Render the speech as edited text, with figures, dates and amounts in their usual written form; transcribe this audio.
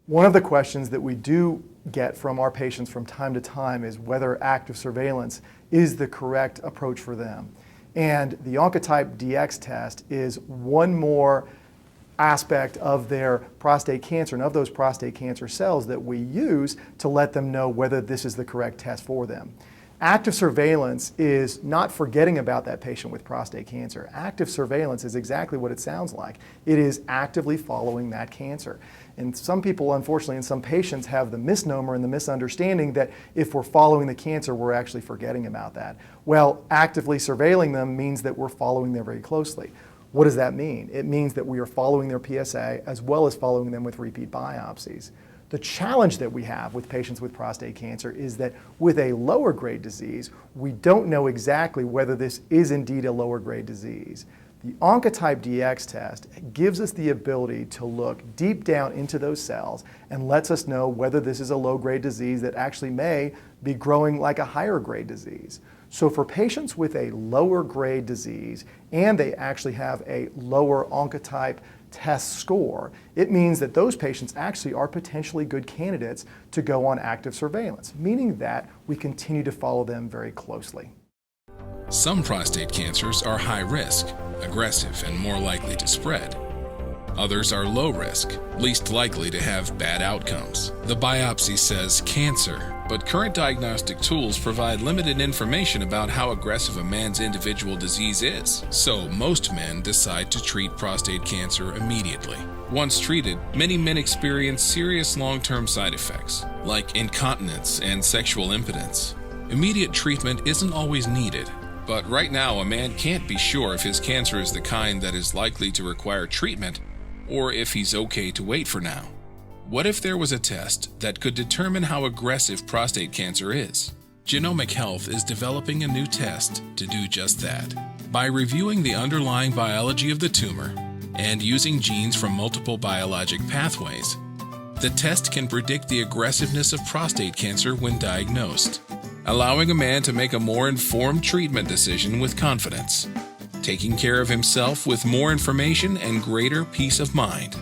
One of the questions that we do get from our patients from time to time is whether active surveillance is the correct approach for them. And the Oncotype DX test is one more aspect of their prostate cancer and of those prostate cancer cells that we use to let them know whether this is the correct test for them. Active surveillance is not forgetting about that patient with prostate cancer. Active surveillance is exactly what it sounds like. It is actively following that cancer. And some people, unfortunately, and some patients have the misnomer and the misunderstanding that if we're following the cancer, we're actually forgetting about that. Well, actively surveilling them means that we're following them very closely. What does that mean? It means that we are following their PSA as well as following them with repeat biopsies. The challenge that we have with patients with prostate cancer is that with a lower grade disease, we don't know exactly whether this is indeed a lower grade disease. The Oncotype DX test gives us the ability to look deep down into those cells and lets us know whether this is a low grade disease that actually may be growing like a higher grade disease. So for patients with a lower grade disease and they actually have a lower Oncotype test score, it means that those patients actually are potentially good candidates to go on active surveillance, meaning that we continue to follow them very closely. Some prostate cancers are high risk, aggressive, and more likely to spread. Others are low risk, least likely to have bad outcomes. The biopsy says cancer, but current diagnostic tools provide limited information about how aggressive a man's individual disease is. So most men decide to treat prostate cancer immediately. Once treated, many men experience serious long-term side effects, like incontinence and sexual impotence. Immediate treatment isn't always needed. But right now, a man can't be sure if his cancer is the kind that is likely to require treatment or if he's okay to wait for now. What if there was a test that could determine how aggressive prostate cancer is? Genomic Health is developing a new test to do just that. By reviewing the underlying biology of the tumor and using genes from multiple biologic pathways, the test can predict the aggressiveness of prostate cancer when diagnosed, allowing a man to make a more informed treatment decision with confidence, taking care of himself with more information and greater peace of mind.